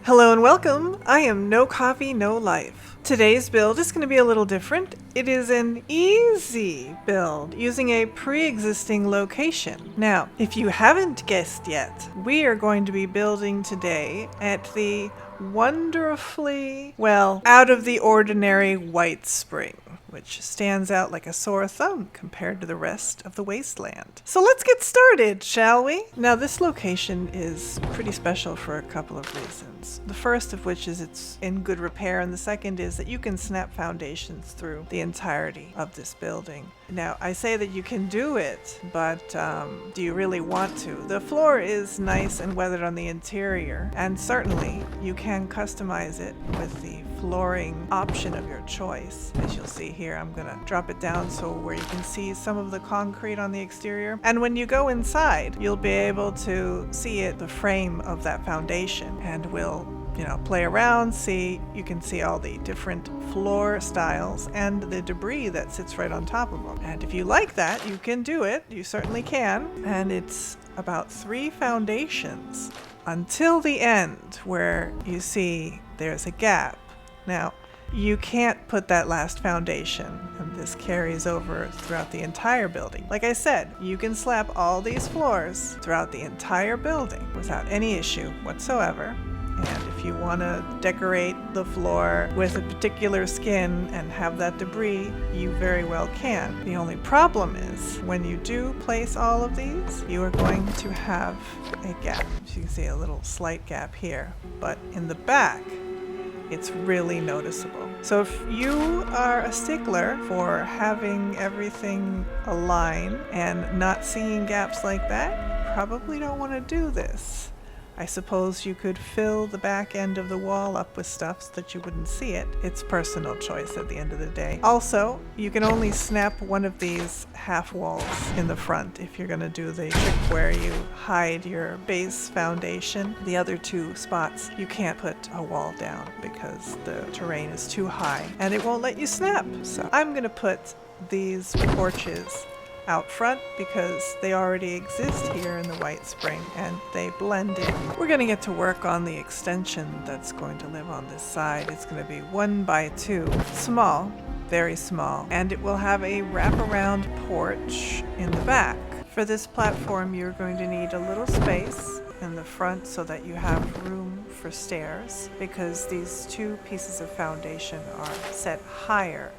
Hello and welcome. I am No Coffee, No Life. Today's build is going to be a little different. It is an easy build using a pre-existing location. Now, if you haven't guessed yet, we are going to be building today at the wonderfully, well, out of the ordinary White Spring, which stands out like a sore thumb compared to the rest of the wasteland. So let's get started, shall we? Now, this location is pretty special for a couple of reasons. The first of which is it's in good repair, and the second is that you can snap foundations through the entirety of this building. Now, I say that you can do it, but do you really want to? The floor is nice and weathered on the interior, and certainly you can customize it with the flooring option of your choice. As you'll see here, I'm gonna drop it down so where you can see some of the concrete on the exterior. And when you go inside, you'll be able to see it, the frame of that foundation, and we'll play around, you can see all the different floor styles and the debris that sits right on top of them. And if you like that, you can do it. You certainly can. And it's about 3 foundations until the end where you see there's a gap. Now, you can't put that last foundation, and this carries over throughout the entire building. Like I said, you can slap all these floors throughout the entire building without any issue whatsoever. And if you want to decorate the floor with a particular skin and have that debris, you very well can. The only problem is when you do place all of these, you are going to have a gap. As you can see, a little slight gap here, but in the back, it's really noticeable. So if you are a stickler for having everything align and not seeing gaps like that, you probably don't want to do this. I suppose you could fill the back end of the wall up with stuff so that you wouldn't see it. It's personal choice at the end of the day. Also, you can only snap one of these half walls in the front if you're going to do the trick where you hide your base foundation. The other 2 spots, you can't put a wall down because the terrain is too high and it won't let you snap. So I'm going to put these porches out front because they already exist here in the White Spring and they blend in. We're going to get to work on the extension that's going to live on this side. It's going to be 1 by 2, small, very small, and it will have a wraparound porch in the back. For this platform, you're going to need a little space in the front so that you have room for stairs, because these 2 pieces of foundation are set higher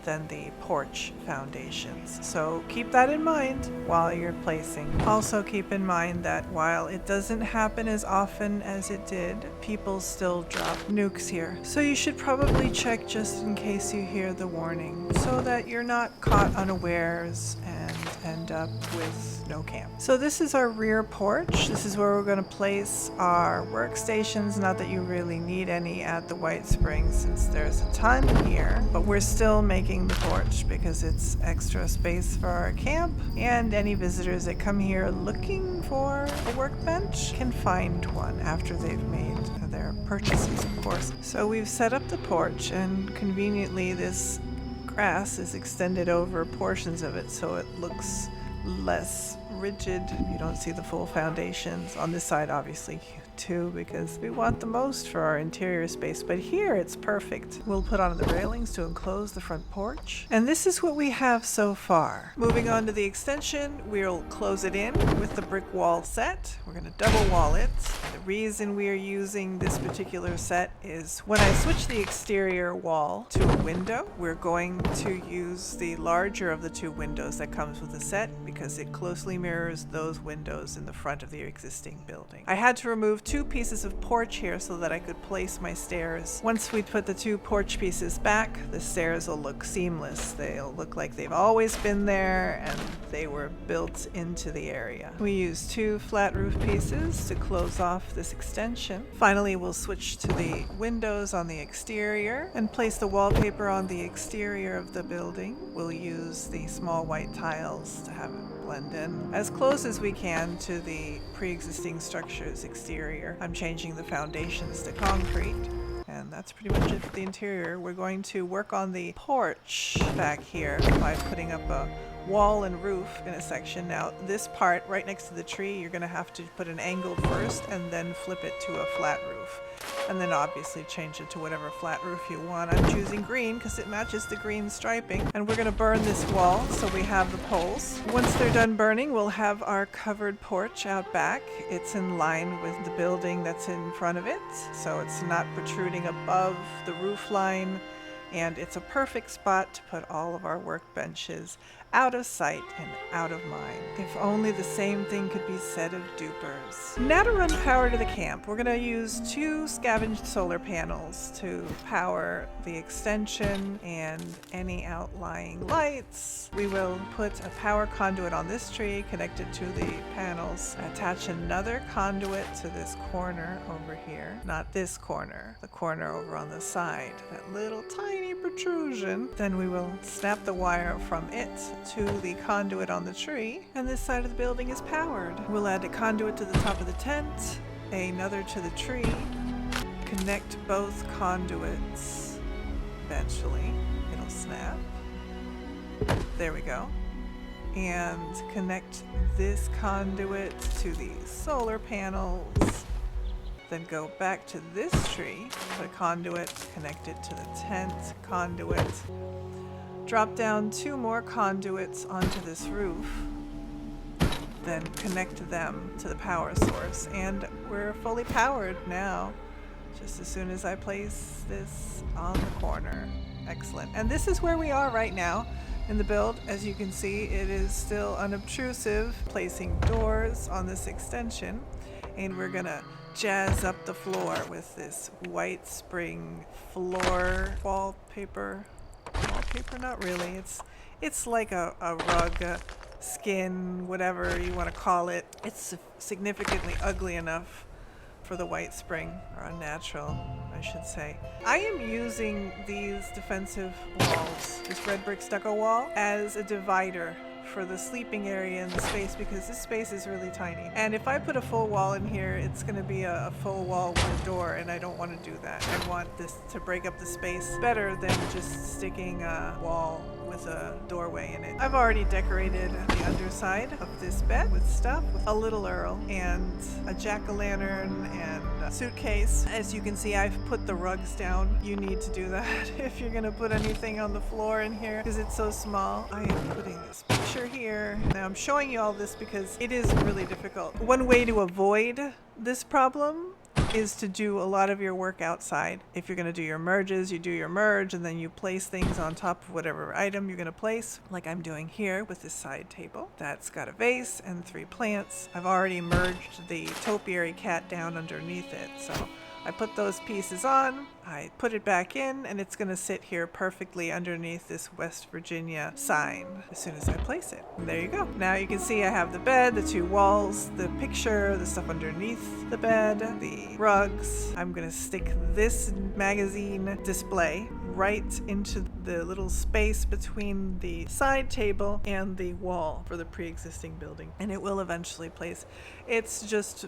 than the porch foundations. So keep that in mind while you're placing. Also keep in mind that while it doesn't happen as often as it did, people still drop nukes here. So you should probably check just in case you hear the warning so that you're not caught unawares and end up with no camp. So this is our rear porch. This is where we're going to place our workstations. Not that you really need any at the White Spring since there's a ton here, but we're still making the porch because it's extra space for our camp, and any visitors that come here looking for a workbench can find one after they've made their purchases, of course. So we've set up the porch, and conveniently this grass is extended over portions of it so it looks less rigid. You don't see the full foundations on this side, obviously, too, because we want the most for our interior space, but here it's perfect. We'll put on the railings to enclose the front porch, and this is what we have so far. Moving on to the extension, we'll close it in with the brick wall set. We're going to double wall it. The reason we are using this particular set is when I switch the exterior wall to a window, we're going to use the larger of the 2 windows that comes with the set because it closely mirrors those windows in the front of the existing building. I had to remove 2 pieces of porch here so that I could place my stairs. Once we put the 2 porch pieces back, the stairs will look seamless. They'll look like they've always been there and they were built into the area. We use 2 flat roof pieces to close off this extension. Finally, we'll switch to the windows on the exterior and place the wallpaper on the exterior of the building. We'll use the small white tiles to have it blend in as close as we can to the pre-existing structure's exterior. I'm changing the foundations to concrete, and that's pretty much it for the interior. We're going to work on the porch back here by putting up a wall and roof in a section. Now this part right next to the tree, you're going to have to put an angle first and then flip it to a flat roof. And then obviously change it to whatever flat roof you want. I'm choosing green because it matches the green striping. And we're going to burn this wall so we have the poles. Once they're done burning, we'll have our covered porch out back. It's in line with the building that's in front of it, so it's not protruding above the roof line. And it's a perfect spot to put all of our workbenches out of sight and out of mind. If only the same thing could be said of dupers. Now to run power to the camp, we're going to use 2 scavenged solar panels to power the extension and any outlying lights. We will put a power conduit on this tree connected to the panels, attach another conduit to this corner over here. Not this corner, the corner over on the side, that little tiny protrusion. Then we will snap the wire from it to the conduit on the tree, and this side of the building is powered. We'll add a conduit to the top of the tent, another to the tree, connect both conduits. Eventually it'll snap. There we go. And connect this conduit to the solar panels. Then go back to this tree, put a conduit, connect it to the tent conduit. Drop down 2 more conduits onto this roof, then connect them to the power source, and we're fully powered now, just as soon as I place this on the corner. Excellent. And this is where we are right now in the build. As you can see, it is still unobtrusive, placing doors on this extension, and we're gonna jazz up the floor with this white spring floor wallpaper. Wallpaper? Not really. It's like a rug, skin, whatever you want to call it. It's significantly ugly enough for the white spring, or unnatural, I should say. I am using these defensive walls, this red brick stucco wall, as a divider for the sleeping area in the space, because this space is really tiny. And if I put a full wall in here, it's going to be a full wall with a door, and I don't want to do that. I want this to break up the space better than just sticking a wall with a doorway in it. I've already decorated the underside of this bed with stuff, with a little Earl and a jack-o'-lantern and a suitcase. As you can see, I've put the rugs down. You need to do that if you're gonna put anything on the floor in here, because it's so small. I am putting this picture here. Now I'm showing you all this because it is really difficult. One way to avoid this problem is to do a lot of your work outside. If you're going to do your merges, you do your merge, and then you place things on top of whatever item you're going to place, like I'm doing here with this side table. That's got a vase and 3 plants. I've already merged the topiary cat down underneath it, so I put those pieces on, I put it back in, and it's going to sit here perfectly underneath this West Virginia sign as soon as I place it. And there you go. Now you can see I have the bed, the 2 walls, the picture, the stuff underneath the bed, the rugs. I'm going to stick this magazine display right into the little space between the side table and the wall for the pre-existing building, and it will eventually place. It's just,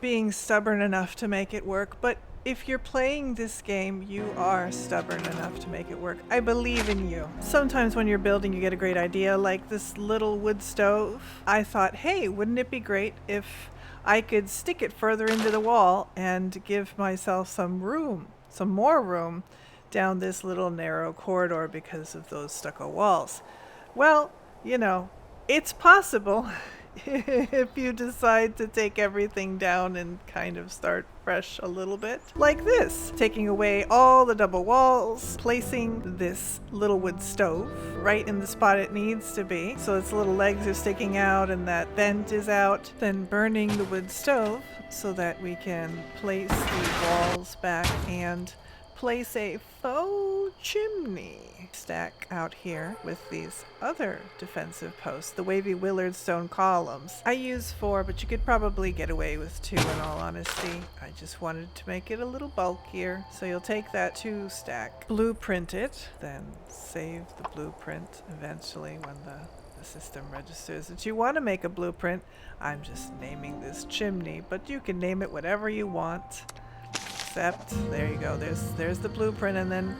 being stubborn enough to make it work. But if you're playing this game, you are stubborn enough to make it work. I believe in you. Sometimes when you're building, you get a great idea, like this little wood stove. I thought, hey, wouldn't it be great if I could stick it further into the wall and give myself some more room down this little narrow corridor because of those stucco walls. Well, it's possible if you decide to take everything down and kind of start fresh a little bit. Like this, taking away all the double walls, placing this little wood stove right in the spot it needs to be, so its little legs are sticking out and that vent is out, then burning the wood stove so that we can place the walls back and place a faux chimney stack out here with these other defensive posts, the wavy Willard stone columns. I use 4, but you could probably get away with 2 in all honesty. I just wanted to make it a little bulkier. So you'll take that 2 stack, blueprint it, then save the blueprint eventually when the system registers that you want to make a blueprint. I'm just naming this chimney, but you can name it whatever you want. Except, there you go, there's the blueprint, and then,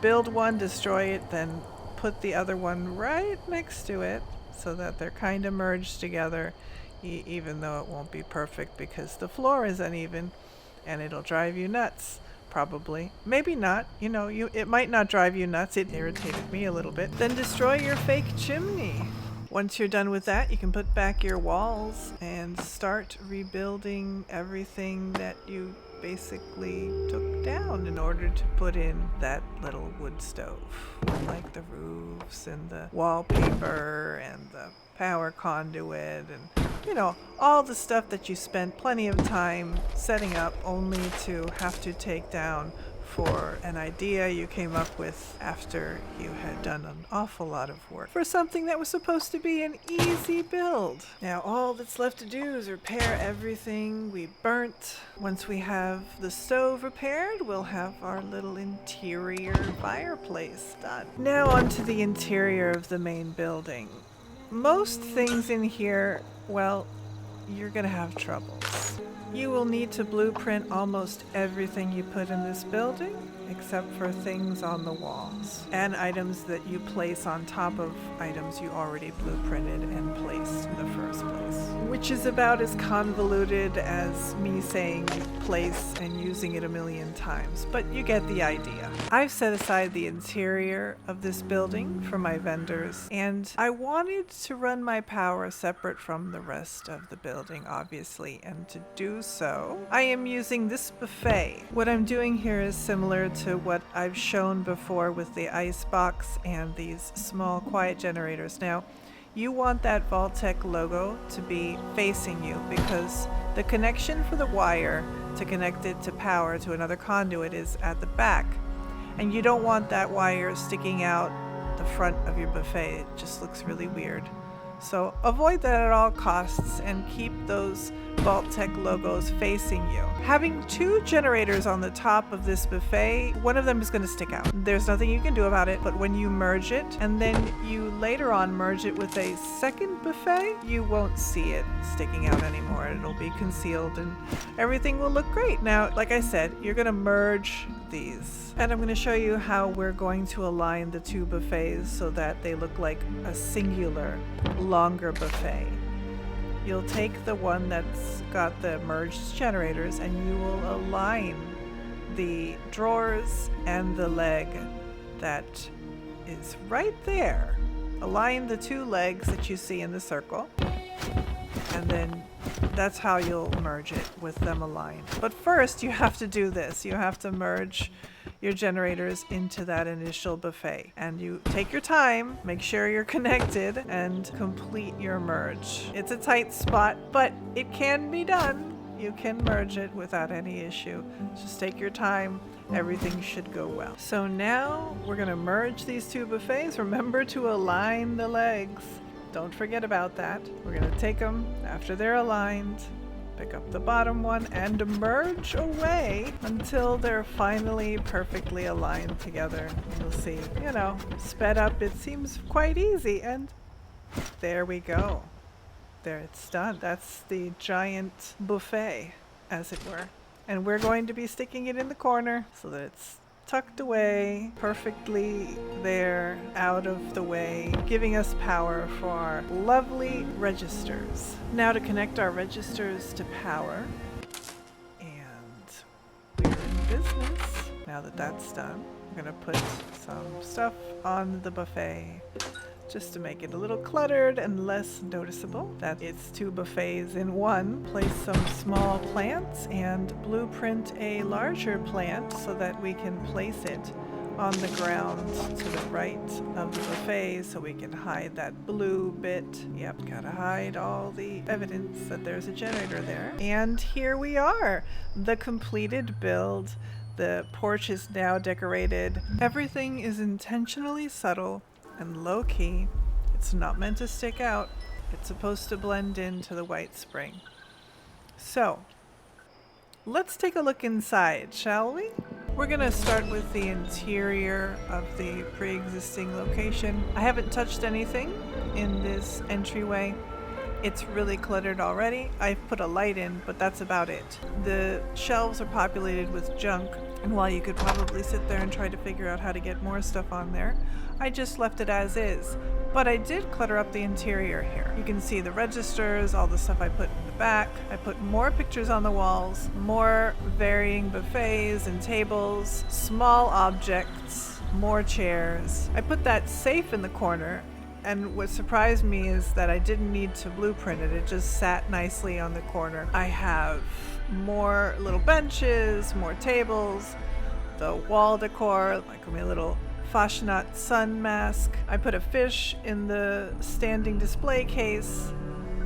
build one, destroy it, then put the other one right next to it so that they're kind of merged together, even though it won't be perfect because the floor is uneven and it'll drive you nuts. Probably. Maybe not. It might not drive you nuts. It irritated me a little bit. Then destroy your fake chimney. Once you're done with that, you can put back your walls and start rebuilding everything that you basically took down in order to put in that little wood stove. Like the roofs and the wallpaper and the power conduit and all the stuff that you spent plenty of time setting up only to have to take down for an idea you came up with after you had done an awful lot of work for something that was supposed to be an easy build. Now all that's left to do is repair everything we burnt. Once we have the stove repaired, we'll have our little interior fireplace done. Now onto the interior of the main building. Most things in here, well, you're gonna have troubles. You will need to blueprint almost everything you put in this building, except for things on the walls and items that you place on top of items you already blueprinted and placed in the first place, which is about as convoluted as me saying place and using it a million times, but you get the idea. I've set aside the interior of this building for my vendors, and I wanted to run my power separate from the rest of the building, obviously, and to do so, I am using this buffet. What I'm doing here is similar to what I've shown before with the ice box and these small quiet generators. Now, you want that Vaultec logo to be facing you because the connection for the wire to connect it to power to another conduit is at the back. And you don't want that wire sticking out the front of your buffet. It just looks really weird. So avoid that at all costs and keep those Vaultec logos facing you. Having two generators on the top of this buffet, one of them is going to stick out. There's nothing you can do about it, but when you merge it and then you later on merge it with a second buffet, you won't see it sticking out anymore. It'll be concealed and everything will look great. Now, like I said, you're going to merge these. And I'm going to show you how we're going to align the two buffets so that they look like a singular, longer buffet. You'll take the one that's got the merged generators and you will align the drawers and the leg that is right there. Align the two legs that you see in the circle, and then that's how you'll merge it with them aligned. But first you have to do this. You have to merge your generators into that initial buffet. And you take your time, make sure you're connected, and complete your merge. It's a tight spot, but it can be done. You can merge it without any issue. Just take your time. Everything should go well. So now we're gonna merge these two buffets. Remember to align the legs. Don't forget about that. We're gonna take them after they're aligned, pick up the bottom one and merge away until they're finally perfectly aligned together. You'll see, sped up, it seems quite easy, and there we go. There, it's done. That's the giant buffet, as it were. And we're going to be sticking it in the corner so that it's tucked away, perfectly there, out of the way, giving us power for our lovely registers. Now to connect our registers to power, and we're in business. Now that that's done, we're gonna put some stuff on the buffet just to make it a little cluttered and less noticeable that it's two buffets in one. Place some small plants and blueprint a larger plant so that we can place it on the ground to the right of the buffet so we can hide that blue bit. Yep, gotta hide all the evidence that there's a generator there. And here we are, the completed build. The porch is now decorated. Everything is intentionally subtle and low-key. It's not meant to stick out. It's supposed to blend into the white spring. So, let's take a look inside, shall we? We're gonna start with the interior of the pre-existing location. I haven't touched anything in this entryway. It's really cluttered already. I've put a light in, but that's about it. The shelves are populated with junk, and while you could probably sit there and try to figure out how to get more stuff on there, I just left it as is. But I did clutter up the interior here. You can see the registers, all the stuff I put in the back. I put more pictures on the walls, more varying buffets and tables, small objects, more chairs. I put that safe in the corner, and what surprised me is that I didn't need to blueprint it. It just sat nicely on the corner. I have more little benches, more tables, the wall decor, like my little Fashnot sun mask. I put a fish in the standing display case.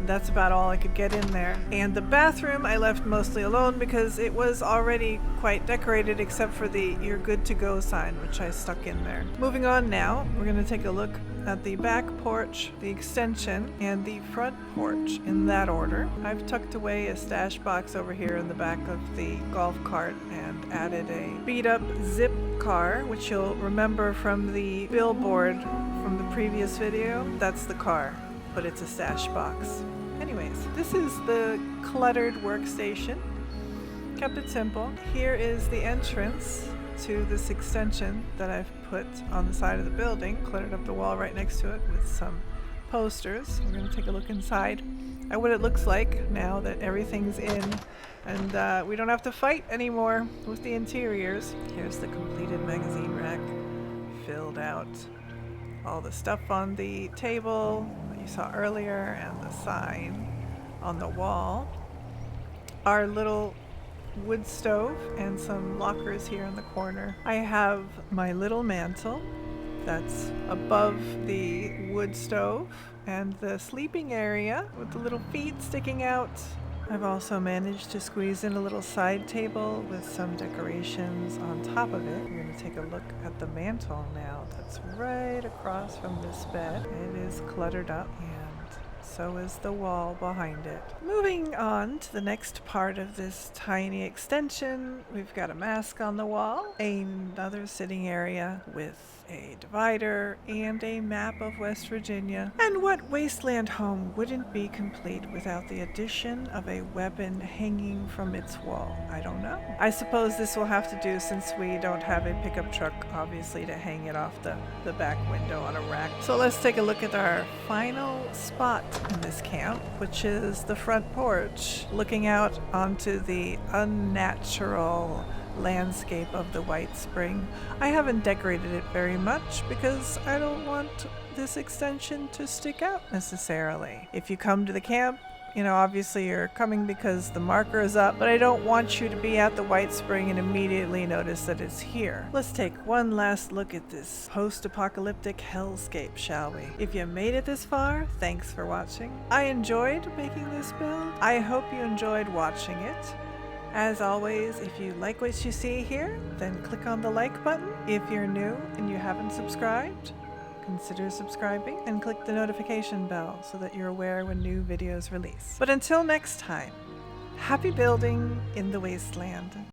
That's about all I could get in there. And the bathroom I left mostly alone because it was already quite decorated except for the "You're good to go" sign, which I stuck in there. Moving on now, we're going to take a look at the back porch, the extension, and the front porch in that order. I've tucked away a stash box over here in the back of the golf cart and added a beat up zip car, which you'll remember from the billboard from the previous video. That's the car, but it's a stash box. Anyways, this is the Cluttered Workstation. Kept it simple. Here is the entrance to this extension that I've put on the side of the building, cluttered up the wall right next to it with some posters. We're going to take a look inside at what it looks like now that everything's in and we don't have to fight anymore with the interiors. Here's the completed magazine rack, filled out. All the stuff on the table that you saw earlier and the sign on the wall. Our little wood stove and some lockers here in the corner. I have my little mantel that's above the wood stove and the sleeping area with the little feet sticking out. I've also managed to squeeze in a little side table with some decorations on top of it. We're going to take a look at the mantel now that's right across from this bed. It is cluttered up and so is the wall behind it. Moving on to the next part of this tiny extension, we've got a mask on the wall, another sitting area with a divider, and a map of West Virginia. And what wasteland home wouldn't be complete without the addition of a weapon hanging from its wall? I don't know. I suppose this will have to do since we don't have a pickup truck, obviously, to hang it off the back window on a rack. So let's take a look at our final spot in this camp, which is the front porch, looking out onto the unnatural landscape of the White Spring. I haven't decorated it very much because I don't want this extension to stick out necessarily. If you come to the camp, obviously you're coming because the marker is up, but I don't want you to be at the White Spring and immediately notice that it's here. Let's take one last look at this post-apocalyptic hellscape, shall we? If you made it this far, thanks for watching. I enjoyed making this build. I hope you enjoyed watching it. As always, if you like what you see here, then click on the like button. If you're new and you haven't subscribed, consider subscribing and click the notification bell so that you're aware when new videos release. But until next time, happy building in the wasteland.